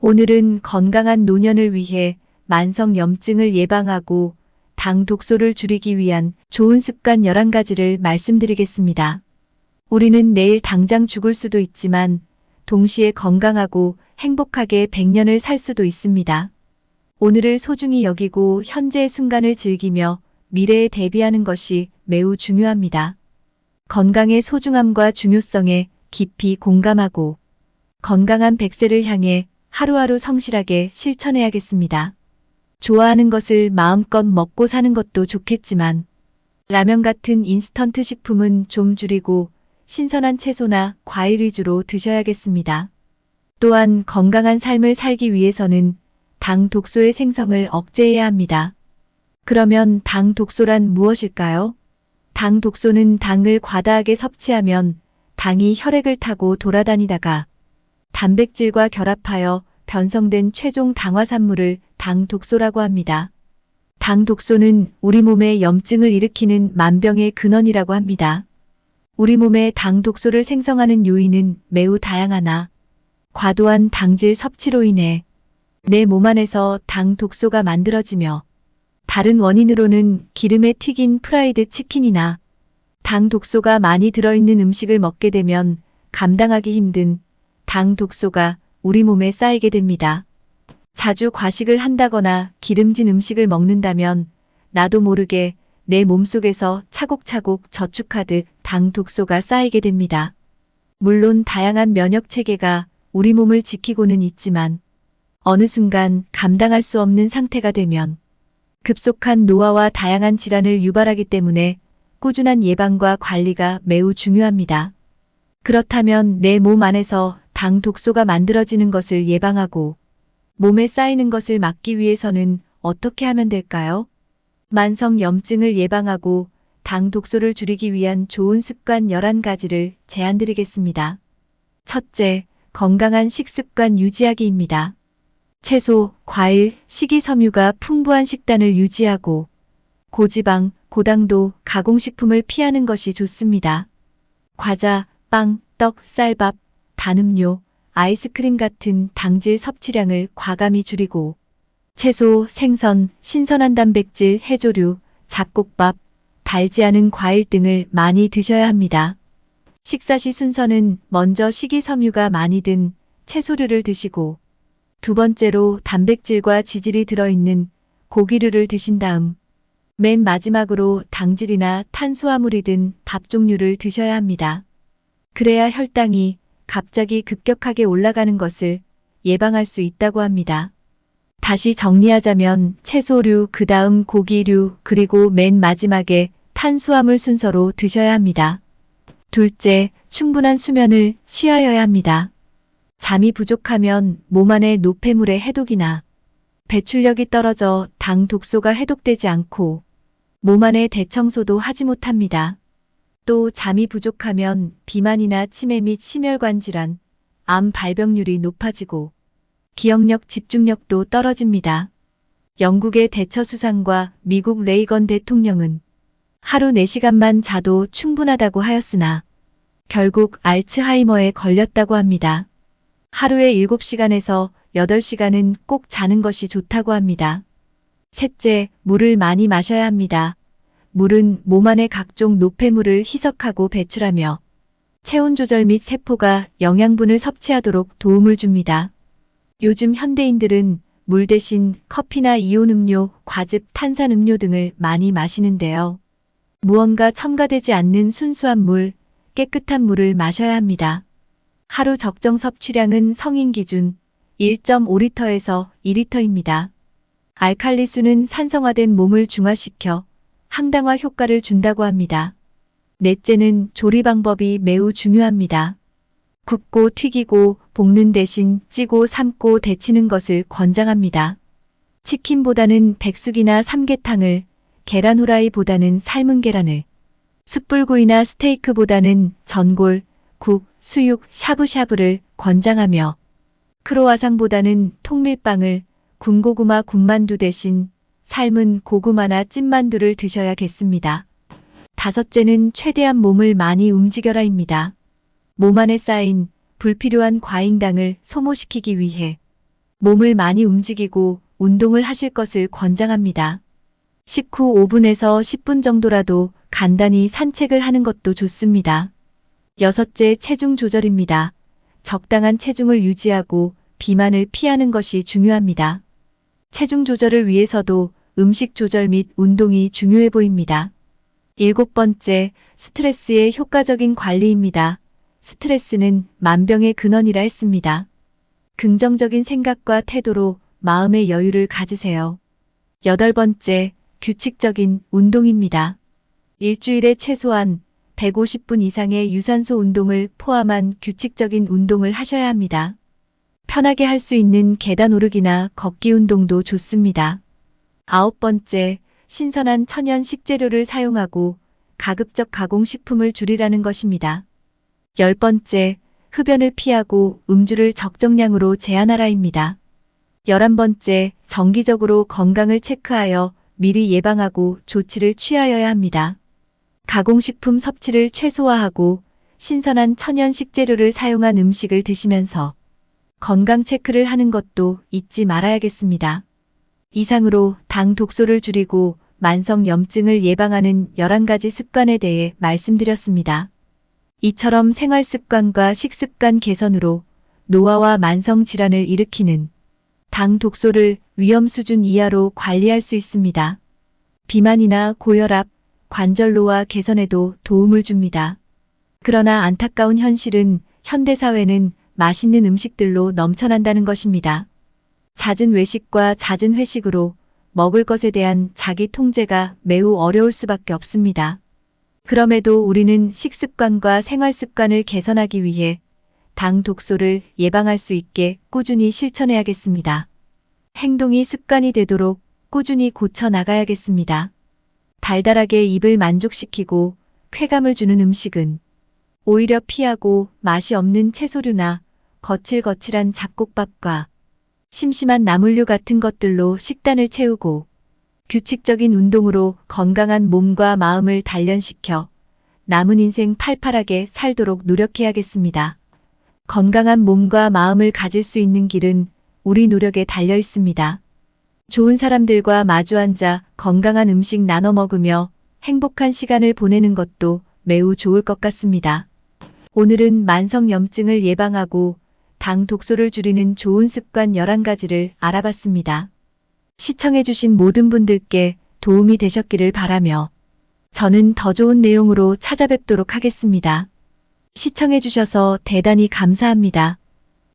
오늘은 건강한 노년을 위해 만성염증을 예방하고 당 독소를 줄이기 위한 좋은 습관 11가지를 말씀드리겠습니다. 우리는 내일 당장 죽을 수도 있지만 동시에 건강하고 행복하게 100년을 살 수도 있습니다. 오늘을 소중히 여기고 현재의 순간을 즐기며 미래에 대비하는 것이 매우 중요합니다. 건강의 소중함과 중요성에 깊이 공감하고 건강한 100세를 향해 하루하루 성실하게 실천해야겠습니다. 좋아하는 것을 마음껏 먹고 사는 것도 좋겠지만 라면 같은 인스턴트 식품은 좀 줄이고 신선한 채소나 과일 위주로 드셔야겠습니다. 또한 건강한 삶을 살기 위해서는 당 독소의 생성을 억제해야 합니다. 그러면 당 독소란 무엇일까요? 당 독소는 당을 과다하게 섭취하면 당이 혈액을 타고 돌아다니다가 단백질과 결합하여 변성된 최종 당화산물을 당 독소라고 합니다. 당 독소는 우리 몸에 염증을 일으키는 만병의 근원이라고 합니다. 우리 몸에 당 독소를 생성하는 요인은 매우 다양하나 과도한 당질 섭취로 인해 내 몸 안에서 당 독소가 만들어지며 다른 원인으로는 기름에 튀긴 프라이드 치킨이나 당 독소가 많이 들어있는 음식을 먹게 되면 감당하기 힘든 당 독소가 우리 몸에 쌓이게 됩니다. 자주 과식을 한다거나 기름진 음식을 먹는다면 나도 모르게 내 몸속에서 차곡차곡 저축하듯 당 독소가 쌓이게 됩니다. 물론 다양한 면역 체계가 우리 몸을 지키고는 있지만 어느 순간 감당할 수 없는 상태가 되면 급속한 노화와 다양한 질환을 유발하기 때문에 꾸준한 예방과 관리가 매우 중요합니다. 그렇다면 내 몸 안에서 당 독소가 만들어지는 것을 예방하고 몸에 쌓이는 것을 막기 위해서는 어떻게 하면 될까요? 만성 염증을 예방하고 당 독소를 줄이기 위한 좋은 습관 11가지를 제안드리겠습니다. 첫째, 건강한 식습관 유지하기입니다. 채소, 과일, 식이섬유가 풍부한 식단을 유지하고 고지방, 고당도, 가공식품을 피하는 것이 좋습니다. 과자, 빵, 떡, 쌀밥, 단 음료, 아이스크림 같은 당질 섭취량을 과감히 줄이고 채소, 생선, 신선한 단백질, 해조류, 잡곡밥, 달지 않은 과일 등을 많이 드셔야 합니다. 식사 시 순서는 먼저 식이섬유가 많이 든 채소류를 드시고 두 번째로 단백질과 지질이 들어있는 고기류를 드신 다음 맨 마지막으로 당질이나 탄수화물이 든 밥 종류를 드셔야 합니다. 그래야 혈당이 갑자기 급격하게 올라가는 것을 예방할 수 있다고 합니다. 다시 정리하자면 채소류, 그 다음 고기류, 그리고 맨 마지막에 탄수화물 순서로 드셔야 합니다. 둘째, 충분한 수면을 취하여야 합니다. 잠이 부족하면 몸 안의 노폐물의 해독이나 배출력이 떨어져 당 독소가 해독되지 않고 몸 안의 대청소도 하지 못합니다. 또 잠이 부족하면 비만이나 치매 및 심혈관 질환, 암 발병률이 높아지고 기억력, 집중력도 떨어집니다. 영국의 대처 수상과 미국 레이건 대통령은 하루 4시간만 자도 충분하다고 하였으나 결국 알츠하이머에 걸렸다고 합니다. 하루에 7시간에서 8시간은 꼭 자는 것이 좋다고 합니다. 셋째, 물을 많이 마셔야 합니다. 물은 몸 안의 각종 노폐물을 희석하고 배출하며 체온 조절 및 세포가 영양분을 섭취하도록 도움을 줍니다. 요즘 현대인들은 물 대신 커피나 이온 음료, 과즙, 탄산 음료 등을 많이 마시는데요. 무언가 첨가되지 않는 순수한 물, 깨끗한 물을 마셔야 합니다. 하루 적정 섭취량은 성인 기준 1.5리터에서 2리터입니다. 알칼리수는 산성화된 몸을 중화시켜 항당화 효과를 준다고 합니다. 넷째는 조리 방법이 매우 중요합니다. 굽고 튀기고 볶는 대신 찌고 삶고 데치는 것을 권장합니다. 치킨보다는 백숙이나 삼계탕을, 계란 후라이보다는 삶은 계란을, 숯불구이나 스테이크보다는 전골, 국, 수육, 샤브샤브를 권장하며 크로와상보다는 통밀빵을, 군고구마 군만두 대신 삶은 고구마나 찐만두를 드셔야겠습니다. 다섯째는 최대한 몸을 많이 움직여라입니다. 몸 안에 쌓인 불필요한 과잉당을 소모시키기 위해 몸을 많이 움직이고 운동을 하실 것을 권장합니다. 식후 5분에서 10분 정도라도 간단히 산책을 하는 것도 좋습니다. 여섯째, 체중 조절입니다. 적당한 체중을 유지하고 비만을 피하는 것이 중요합니다. 체중 조절을 위해서도 음식 조절 및 운동이 중요해 보입니다. 일곱 번째, 스트레스의 효과적인 관리입니다. 스트레스는 만병의 근원이라 했습니다. 긍정적인 생각과 태도로 마음의 여유를 가지세요. 여덟 번째, 규칙적인 운동입니다. 일주일에 최소한 150분 이상의 유산소 운동을 포함한 규칙적인 운동을 하셔야 합니다. 편하게 할 수 있는 계단 오르기나 걷기 운동도 좋습니다. 아홉 번째, 신선한 천연 식재료를 사용하고 가급적 가공식품을 줄이라는 것입니다. 열 번째, 흡연을 피하고 음주를 적정량으로 제한하라입니다. 11번째, 정기적으로 건강을 체크하여 미리 예방하고 조치를 취하여야 합니다. 가공식품 섭취를 최소화하고 신선한 천연 식재료를 사용한 음식을 드시면서 건강 체크를 하는 것도 잊지 말아야겠습니다. 이상으로 당 독소를 줄이고 만성 염증을 예방하는 11가지 습관에 대해 말씀드렸습니다. 이처럼 생활 습관과 식습관 개선으로 노화와 만성 질환을 일으키는 당 독소를 위험 수준 이하로 관리할 수 있습니다. 비만이나 고혈압, 관절노화 개선에도 도움을 줍니다. 그러나 안타까운 현실은 현대사회는 맛있는 음식들로 넘쳐난다는 것입니다. 잦은 외식과 잦은 회식으로 먹을 것에 대한 자기 통제가 매우 어려울 수밖에 없습니다. 그럼에도 우리는 식습관과 생활습관을 개선하기 위해 당 독소를 예방할 수 있게 꾸준히 실천해야겠습니다. 행동이 습관이 되도록 꾸준히 고쳐 나가야겠습니다. 달달하게 입을 만족시키고 쾌감을 주는 음식은 오히려 피하고 맛이 없는 채소류나 거칠거칠한 잡곡밥과 심심한 나물류 같은 것들로 식단을 채우고 규칙적인 운동으로 건강한 몸과 마음을 단련시켜 남은 인생 팔팔하게 살도록 노력해야겠습니다. 건강한 몸과 마음을 가질 수 있는 길은 우리 노력에 달려 있습니다. 좋은 사람들과 마주 앉아 건강한 음식 나눠 먹으며 행복한 시간을 보내는 것도 매우 좋을 것 같습니다. 오늘은 만성 염증을 예방하고 당 독소를 줄이는 좋은 습관 11가지를 알아봤습니다. 시청해주신 모든 분들께 도움이 되셨기를 바라며 저는 더 좋은 내용으로 찾아뵙도록 하겠습니다. 시청해주셔서 대단히 감사합니다.